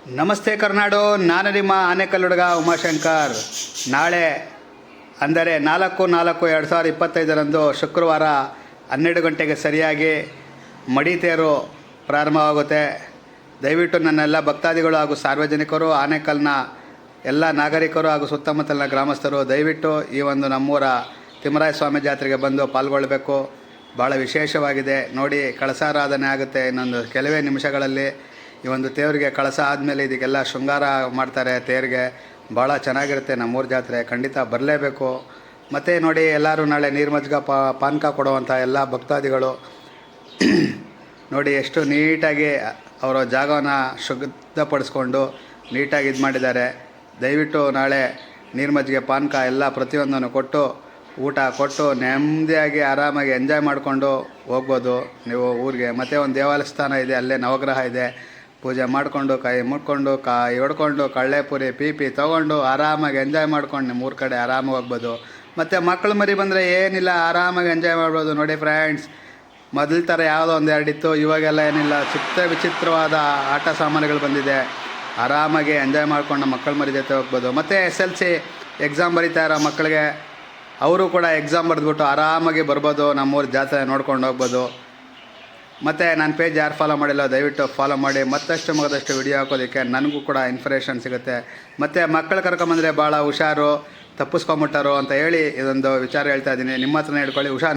ನಮಸ್ತೆ ಕರ್ನಾಡು, ನಾನು ನಿಮ್ಮ ಆನೇಕಲ್ ಹುಡುಗ ಉಮಾಶಂಕರ್. ನಾಳೆ ಅಂದರೆ 4/4/2025 ಶುಕ್ರವಾರ 12 ಗಂಟೆಗೆ ಸರಿಯಾಗಿ ಮಡಿತೇರು ಪ್ರಾರಂಭವಾಗುತ್ತೆ. ದಯವಿಟ್ಟು ನನ್ನೆಲ್ಲ ಭಕ್ತಾದಿಗಳು ಹಾಗೂ ಸಾರ್ವಜನಿಕರು, ಆನೇಕಲ್ನ ಎಲ್ಲ ನಾಗರಿಕರು ಹಾಗೂ ಸುತ್ತಮುತ್ತಲಿನ ಗ್ರಾಮಸ್ಥರು ದಯವಿಟ್ಟು ಈ ಒಂದು ನಮ್ಮೂರ ತಿಮ್ಮರಾಯ ಸ್ವಾಮಿ ಜಾತ್ರೆಗೆ ಬಂದು ಪಾಲ್ಗೊಳ್ಳಬೇಕು. ಭಾಳ ವಿಶೇಷವಾಗಿದೆ ನೋಡಿ. ಕಳಸಾರಾಧನೆ ಆಗುತ್ತೆ ಇನ್ನೊಂದು ಕೆಲವೇ ನಿಮಿಷಗಳಲ್ಲಿ. ಈ ಒಂದು ತೇವರಿಗೆ ಕಳಸ ಆದಮೇಲೆ ಇದಕ್ಕೆಲ್ಲ ಶೃಂಗಾರ ಮಾಡ್ತಾರೆ. ತೇರಿಗೆ ಭಾಳ ಚೆನ್ನಾಗಿರುತ್ತೆ ನಮ್ಮೂರ ಜಾತ್ರೆ, ಖಂಡಿತ ಬರಲೇಬೇಕು. ಮತ್ತು ನೋಡಿ, ಎಲ್ಲರೂ ನಾಳೆ ನೀರ್ಮಜ್ಗ ಪಾನಕ ಕೊಡುವಂಥ ಎಲ್ಲ ಭಕ್ತಾದಿಗಳು ನೋಡಿ ಎಷ್ಟು ನೀಟಾಗಿ ಅವರ ಜಾಗವನ್ನು ಶುದ್ಧಪಡಿಸ್ಕೊಂಡು ನೀಟಾಗಿ ಇದು ಮಾಡಿದ್ದಾರೆ. ದಯವಿಟ್ಟು ನಾಳೆ ನೀರ್ಮಜ್ಜಿಗೆ ಪಾನಕ ಎಲ್ಲ ಪ್ರತಿಯೊಂದನ್ನು ಕೊಟ್ಟು ಊಟ ಕೊಟ್ಟು ನೆಮ್ಮದಿಯಾಗಿ ಆರಾಮಾಗಿ ಎಂಜಾಯ್ ಮಾಡಿಕೊಂಡು ಹೋಗ್ಬೋದು ನೀವು ಊರಿಗೆ. ಮತ್ತು ಒಂದು ದೇವಸ್ಥಾನ ಇದೆ, ಅಲ್ಲೇ ನವಗ್ರಹ ಇದೆ. ಪೂಜೆ ಮಾಡಿಕೊಂಡು ಕೈ ಮುಟ್ಕೊಂಡು ಕಾಯಿ ಹೊಡ್ಕೊಂಡು ಕಳ್ಳೆಪುರಿ ಪೀಪಿ ತೊಗೊಂಡು ಆರಾಮಾಗಿ ಎಂಜಾಯ್ ಮಾಡ್ಕೊಂಡು ನಿಮ್ಮ ಊರ ಕಡೆ ಆರಾಮಾಗಿ ಹೋಗ್ಬೋದು. ಮತ್ತು ಮಕ್ಕಳು ಮರಿ ಬಂದರೆ ಏನಿಲ್ಲ, ಆರಾಮಾಗಿ ಎಂಜಾಯ್ ಮಾಡ್ಬೋದು. ನೋಡಿ ಫ್ರೆಂಡ್ಸ್, ಮೊದಲ ಥರ ಯಾವುದೋ ಒಂದು ಎರಡಿತ್ತು, ಇವಾಗೆಲ್ಲ ಏನಿಲ್ಲ, ವಿಚಿತ್ರವಾದ ಆಟ ಸಾಮಾನುಗಳು ಬಂದಿದೆ. ಆರಾಮಾಗಿ ಎಂಜಾಯ್ ಮಾಡ್ಕೊಂಡು ನಮ್ಮ ಮಕ್ಕಳು ಮರಿ ಜೊತೆ ಹೋಗ್ಬೋದು. ಮತ್ತು SLC ಎಕ್ಸಾಮ್ ಬರೀತಾ ಇರೋ ಮಕ್ಕಳಿಗೆ ಅವರು ಕೂಡ ಎಕ್ಸಾಮ್ ಬರೆದ್ಬಿಟ್ಟು ಆರಾಮಾಗಿ ಬರ್ಬೋದು, ನಮ್ಮೂರ ಜಾತ್ರೆ ನೋಡ್ಕೊಂಡು ಹೋಗ್ಬೋದು. ಮತ್ತು ನನ್ನ ಪೇಜ್ ಯಾರು ಫಾಲೋ ಮಾಡಿಲ್ಲ ದಯವಿಟ್ಟು ಫಾಲೋ ಮಾಡಿ. ಮತ್ತಷ್ಟು ಮಗದಷ್ಟು ವಿಡಿಯೋ ಹಾಕೋದಕ್ಕೆ ನನಗೂ ಕೂಡ ಇನ್ಫಾರ್ಮೇಷನ್ ಸಿಗುತ್ತೆ. ಮತ್ತು ಮಕ್ಕಳು ಕರ್ಕೊಂಬಂದರೆ ಭಾಳ ಹುಷಾರು, ತಪ್ಪಿಸ್ಕೊಂಬಿಟ್ಟಾರು ಅಂತ ಹೇಳಿ ಇದೊಂದು ವಿಚಾರ ಹೇಳ್ತಾ ಇದ್ದೀನಿ. ನಿಮ್ಮ ಹತ್ರನೇ ಹೇಳ್ಕೊಳ್ಳಿ, ಹುಷಾರು.